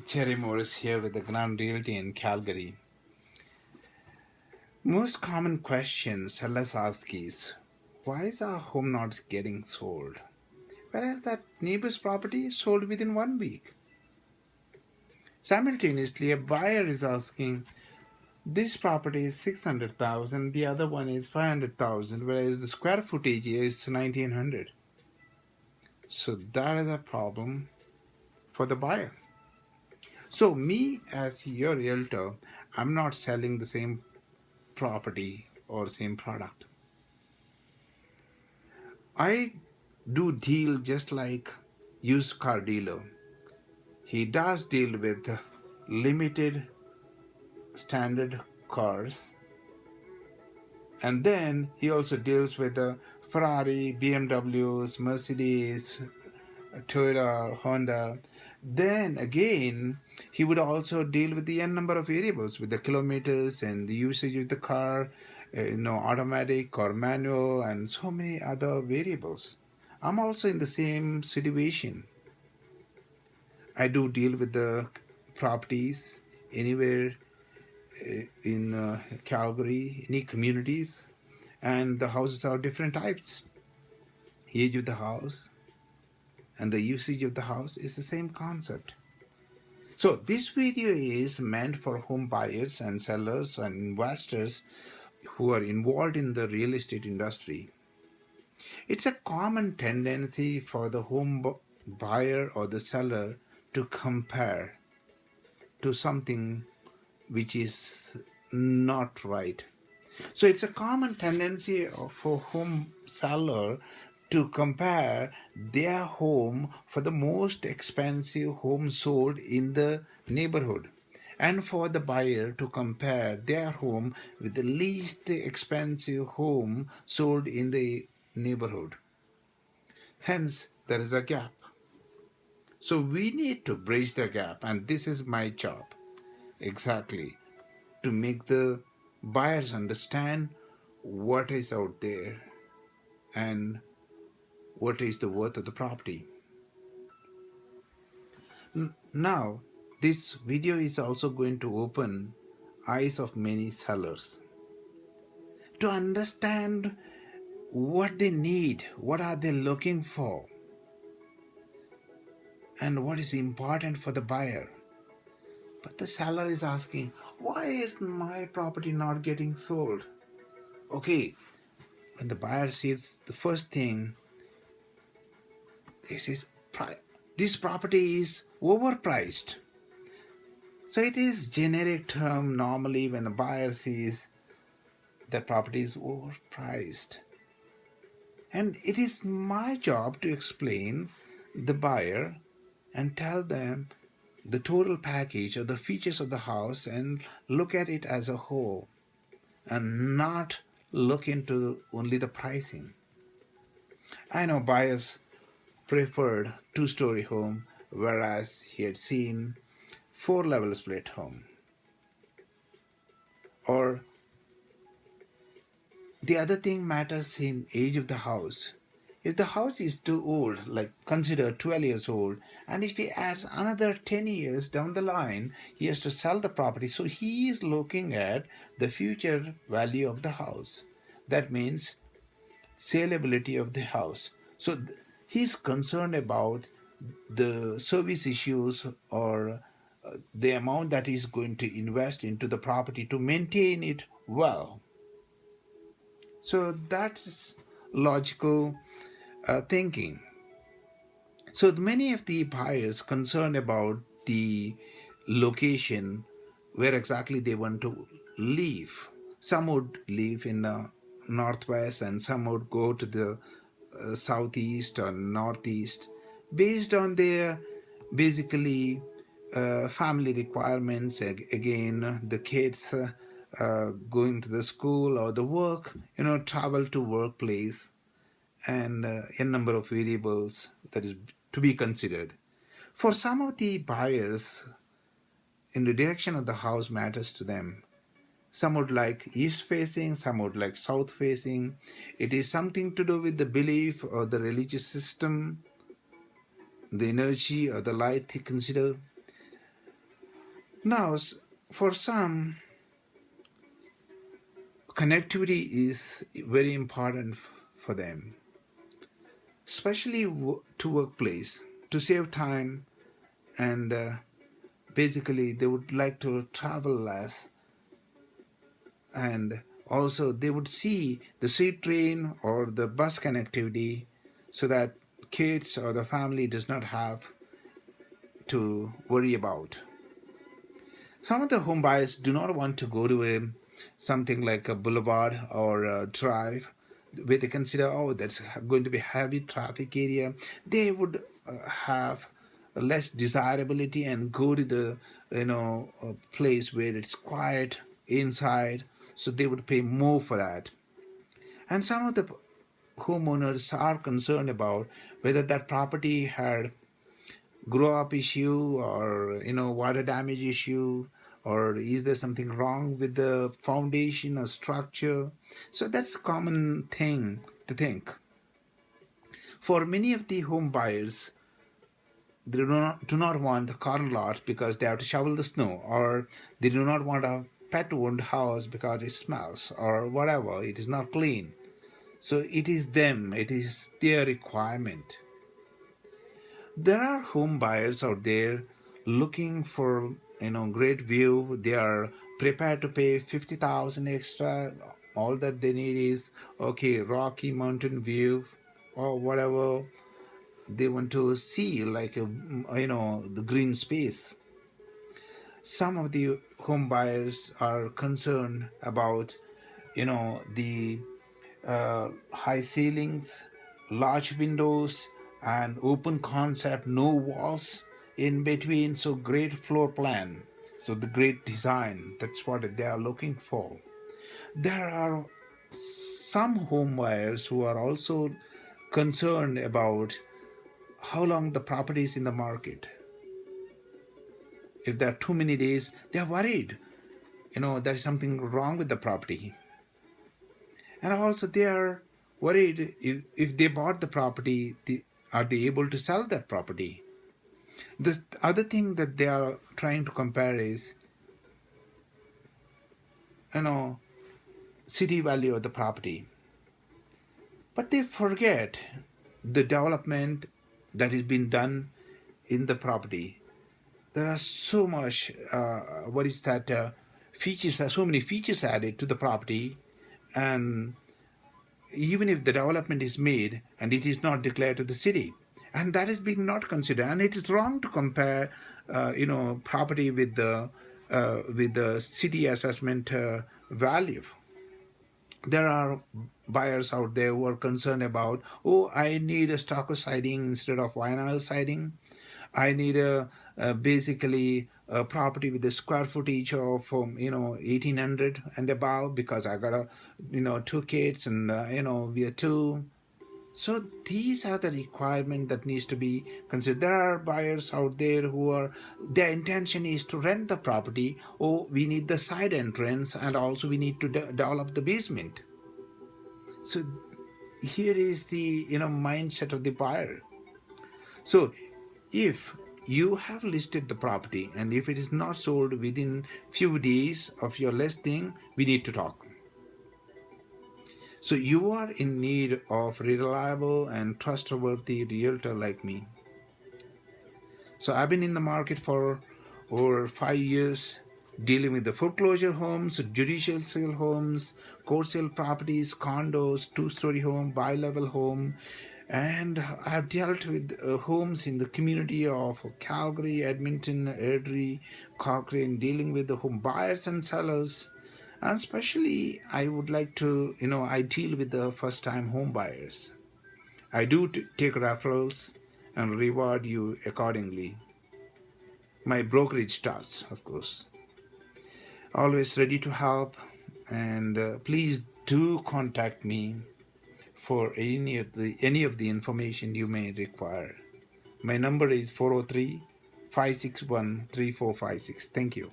Jerry Moras here with the Calgary Realty in Calgary. Most common question sellers ask is, why is our home not getting sold? Whereas that neighbor's property sold within 1 week. Simultaneously, a buyer is asking, this property is 600,000, the other one is 500,000, whereas the square footage is 1900. So that is a problem for the buyer. So me as your realtor, I'm not selling the same property or same product. I do deal just like used car dealer. He does deal with limited standard cars, and then he also deals with the Ferrari, BMWs, Mercedes, Toyota, Honda. Then again, he would also deal with the n number of variables, with the kilometers and the usage of the car, automatic or manual, and so many other variables. I'm also in the same situation. I do deal with the properties anywhere in Calgary, any communities, and the houses are different types. Age of the house and the usage of the house is the same concept. So this video is meant for home buyers and sellers and investors who are involved in the real estate industry. It's a common tendency for the home buyer or the seller to compare to something which is not right. So it's a common tendency for home seller to compare their home for the most expensive home sold in the neighborhood, and for the buyer to compare their home with the least expensive home sold in the neighborhood. Hence, there is a gap. So we need to bridge the gap, and this is my job exactly, to make the buyers understand what is out there and what is the worth of the property. Now, this video is also going to open eyes of many sellers to understand what they need, what are they looking for, and what is important for the buyer. But the seller is asking, why is my property not getting sold? Okay, when the buyer sees the first thing, this is this property is overpriced. So it is generic term normally when a buyer sees that property is overpriced. And it is my job to explain the buyer and tell them the total package or the features of the house and look at it as a whole and not look into only the pricing. I know buyers preferred two-story home, whereas he had seen four-level split home. Or the other thing matters in age of the house. If the house is too old, like consider 12 years old, and if he adds another 10 years down the line, he has to sell the property. So he is looking at the future value of the house. That means saleability of the house. So he's concerned about the service issues or the amount that he's going to invest into the property to maintain it well. So that's logical thinking. So many of the buyers concerned about the location, where exactly they want to live. Some would live in the northwest, and some would go to the southeast or northeast, based on their basically family requirements. Again, the kids going to the school or the work, travel to workplace, and a number of variables that is to be considered. For some of the buyers, in the direction of the house matters to them. Some would like east facing, some would like south facing. It is something to do with the belief or the religious system, the energy or the light they consider. Now, for some, connectivity is very important for them, especially to workplace, to save time, and basically they would like to travel less, and also they would see the street train or the bus connectivity so that kids or the family does not have to worry about. Some of the home buyers do not want to go to something like a boulevard or a drive where they consider, oh, that's going to be heavy traffic area. They would have less desirability and go to the place where it's quiet inside. So they would pay more for that. And some of the homeowners are concerned about whether that property had grow up issue or water damage issue, or is there something wrong with the foundation or structure. So that's a common thing to think. For many of the home buyers, they do not want a car lot because they have to shovel the snow, or they do not want a pet owned house because it smells or whatever, it is not clean. So it is their requirement. There are home buyers out there looking for great view. They are prepared to pay 50,000 extra. All that they need is okay, Rocky Mountain view or whatever they want to see, like the green space. Some of the home buyers are concerned about the high ceilings, large windows, and open concept, no walls in between. So great floor plan. So the great design. That's what they are looking for. There are some home buyers who are also concerned about how long the property is in the market. If there are too many days, they are worried. There is something wrong with the property. And also they are worried if they bought the property, are they able to sell that property. The other thing that they are trying to compare is you know city value of the property, but they forget the development that is being done in the property. There are so much what is that features, so many features added to the property, and even if the development is made and it is not declared to the city, and that is being not considered, and it is wrong to compare property with the city assessment value. There are buyers out there who are concerned about, oh, I need a stucco siding instead of vinyl siding. I need basically a property with a square footage of 1800 and above because I got two kids, and we are two. So these are the requirement that needs to be considered. There are buyers out there who are, their intention is to rent the property. Oh, we need the side entrance, and also we need to develop the basement. So here is the mindset of the buyer. So if you have listed the property and if it is not sold within few days of your listing, we need to talk. So you are in need of reliable and trustworthy realtor like me. So I've been in the market for over 5 years, dealing with the foreclosure homes, judicial sale homes, court sale properties, condos, two-story home, bi-level home, and I've dealt with homes in the community of Calgary, Edmonton, Airdrie, Cochrane, dealing with the home buyers and sellers. And especially, I would like to, I deal with the first-time home buyers. I do take referrals and reward you accordingly. My brokerage does, of course. Always ready to help, and please do contact me for any of the information you may require. My number is 403 561 3456. Thank you.